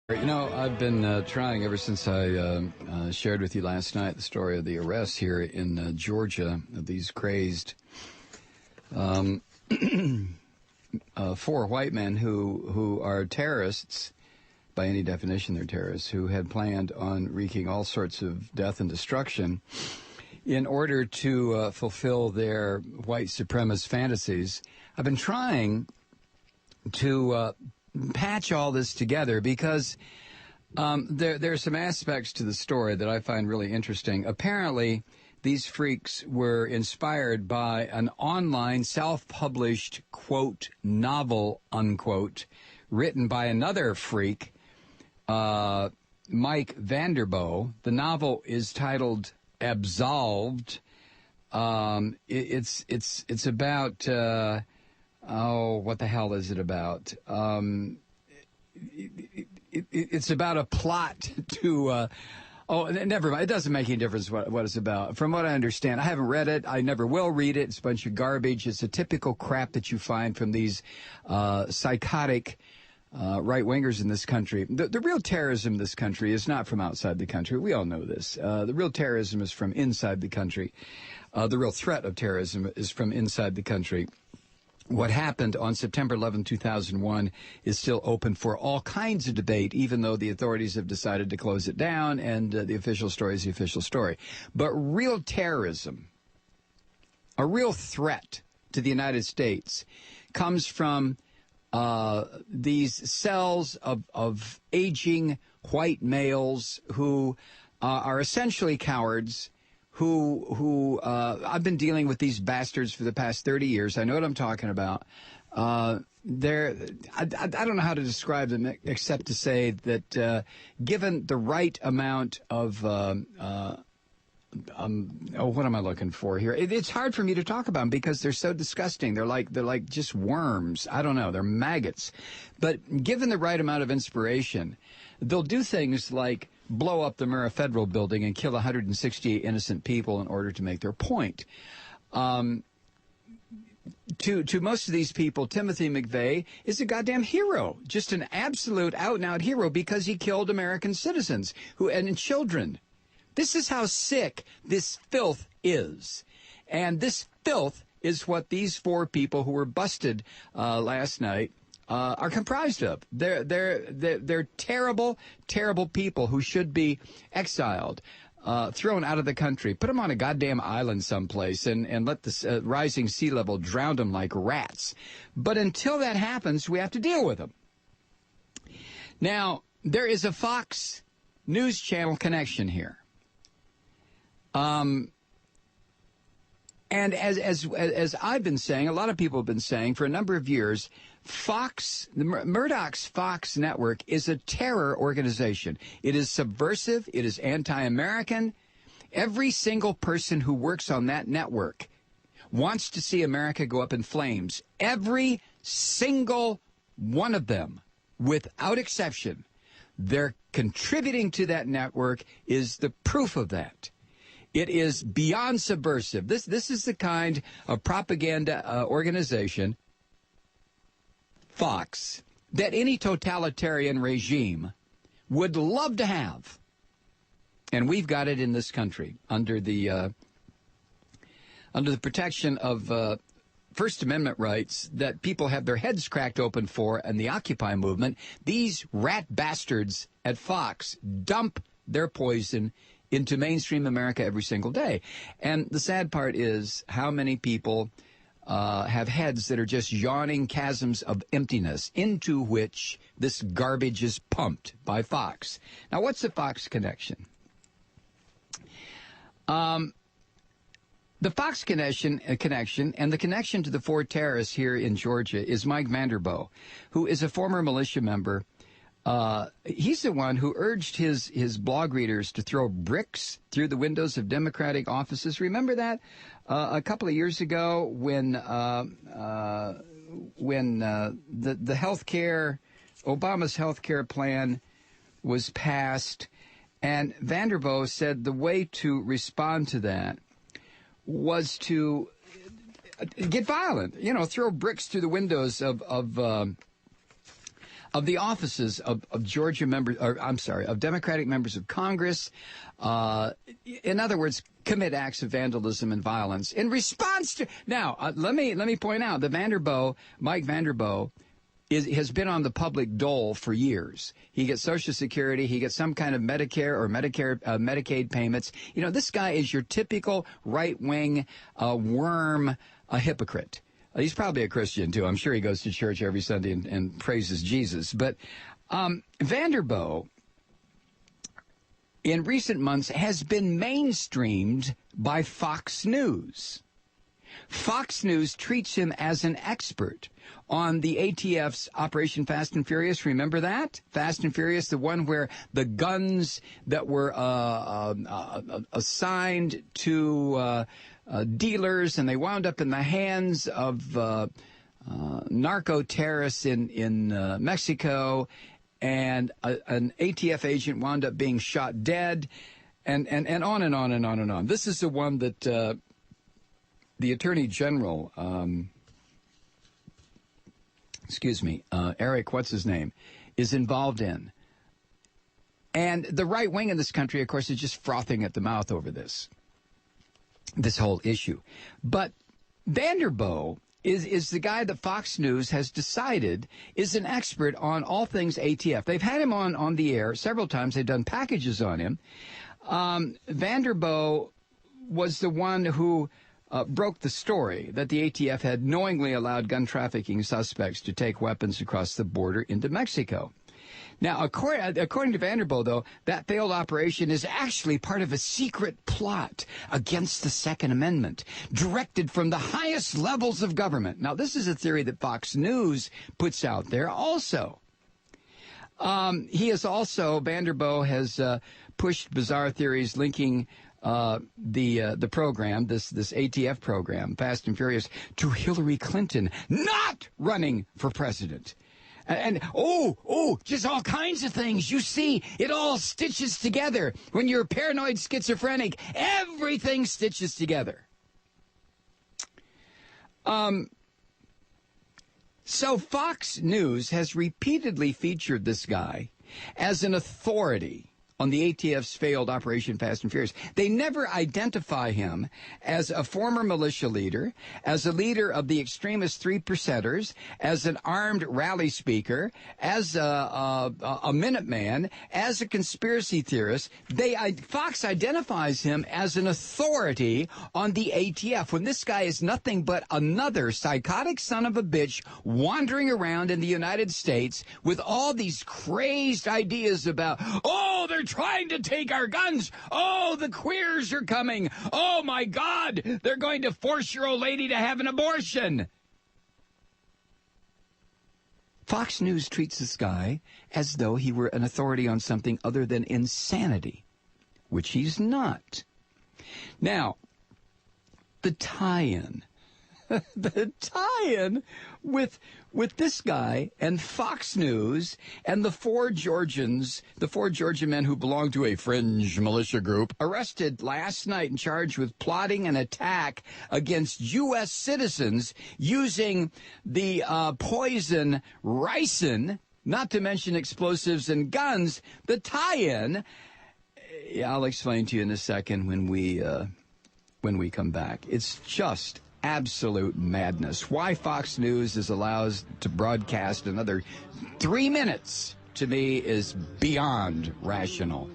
You know, I've been trying ever since I shared with you last night the story of the arrests here in Georgia of these crazed four white men who are terrorists. By any definition, they're terrorists who had planned on wreaking all sorts of death and destruction in order to fulfill their white supremacist fantasies. I've been trying to patch all this together because there are some aspects to the story that I find really interesting. Apparently, these freaks were inspired by an online self-published, quote, novel, unquote, written by another freak, Mike Vanderboe. The novel is titled Absolved. It's about... what the hell is it about? It's about a plot to... never mind. It doesn't make any difference what it's about. From what I understand, I haven't read it. I never will read it. It's a bunch of garbage. It's a typical crap that you find from these psychotic right-wingers in this country. The real terrorism in this country is not from outside the country. We all know this. The real terrorism is from inside the country. The real threat of terrorism is from inside the country. What happened on September 11, 2001 is still open for all kinds of debate, even though the authorities have decided to close it down, and the official story is the official story. But real terrorism, a real threat to the United States, comes from these cells of aging white males who are essentially cowards, who I've been dealing with these bastards for the past 30 years. I know what I'm talking about. I don't know how to describe them except to say that given the right amount of what am I looking for here? It's hard for me to talk about them because they're so disgusting. They're like just worms. I don't know. They're maggots. But given the right amount of inspiration, they'll do things like blow up the Murrah Federal Building and kill 168 innocent people in order to make their point. To most of these people, Timothy McVeigh is a goddamn hero, just an absolute out-and-out hero because he killed American citizens and children. This is how sick this filth is. And this filth is what these four people who were busted last night are comprised of. They're terrible, terrible people who should be exiled, thrown out of the country. Put them on a goddamn island someplace and let the rising sea level drown them like rats. But until that happens, we have to deal with them. Now, there is a Fox News Channel connection here. And as I've been saying, a lot of people have been saying for a number of years, Murdoch's Fox network is a terror organization. It is subversive. It is anti-American. Every single person who works on that network wants to see America go up in flames. Every single one of them, without exception. They're contributing to that network is the proof of that. It is beyond subversive. This is the kind of propaganda organization, Fox, that any totalitarian regime would love to have. And we've got it in this country under the protection of First Amendment rights that people have their heads cracked open for, and the Occupy movement. These rat bastards at Fox dump their poison into mainstream America every single day. And the sad part is how many people have heads that are just yawning chasms of emptiness into which this garbage is pumped by Fox. Now, what's the Fox connection? The Fox connection and the connection to the four terrorists here in Georgia is Mike Vanderboe, who is a former militia member. He's the one who urged his blog readers to throw bricks through the windows of Democratic offices. Remember that a couple of years ago when the Obama's health care plan was passed, and Vanderboe said the way to respond to that was to get violent, throw bricks through the windows of of the offices of Georgia members, or I'm sorry, of Democratic members of Congress. In other words, commit acts of vandalism and violence in response to. Now, let me point out that Mike Vanderboe, has been on the public dole for years. He gets Social Security. He gets some kind of Medicare or Medicaid payments. You know, this guy is your typical right-wing worm, a hypocrite. He's probably a Christian, too. I'm sure he goes to church every Sunday and praises Jesus. But Vanderboe, in recent months, has been mainstreamed by Fox News. Fox News treats him as an expert on the ATF's Operation Fast and Furious. Remember that? Fast and Furious, the one where the guns that were assigned to dealers, and they wound up in the hands of narco-terrorists in Mexico, and an ATF agent wound up being shot dead, and on and on and on and on. This is the one that the Attorney General, Eric, what's his name, is involved in. And the right wing in this country, of course, is just frothing at the mouth over this whole issue. But Vanderboe is the guy that Fox News has decided is an expert on all things ATF. They've had him on the air several times. They've done packages on him. Vanderboe was the one who broke the story that the ATF had knowingly allowed gun trafficking suspects to take weapons across the border into Mexico. Now, according to Vanderboe, though, that failed operation is actually part of a secret plot against the Second Amendment, directed from the highest levels of government. Now, this is a theory that Fox News puts out there also. Vanderboe has pushed bizarre theories linking the program, this ATF program, Fast and Furious, to Hillary Clinton not running for president. And just all kinds of things. You see, it all stitches together. When you're paranoid schizophrenic, everything stitches together. So Fox News has repeatedly featured this guy as an authority on the ATF's failed Operation Fast and Furious. They never identify him as a former militia leader, as a leader of the extremist 3%ers, as an armed rally speaker, as a Minuteman, as a conspiracy theorist. Fox identifies him as an authority on the ATF, when this guy is nothing but another psychotic son of a bitch wandering around in the United States with all these crazed ideas about, they're trying to take our guns. Oh, the queers are coming. Oh, my God, they're going to force your old lady to have an abortion. Fox News treats this guy as though he were an authority on something other than insanity, which he's not. Now, the tie-in with this guy and Fox News and the four Georgian men who belong to a fringe militia group, arrested last night and charged with plotting an attack against U.S. citizens using the poison ricin, not to mention explosives and guns. The tie-in, I'll explain to you in a second when we come back. It's just absolute madness. Why Fox News is allowed to broadcast another 3 minutes, to me, is beyond rational.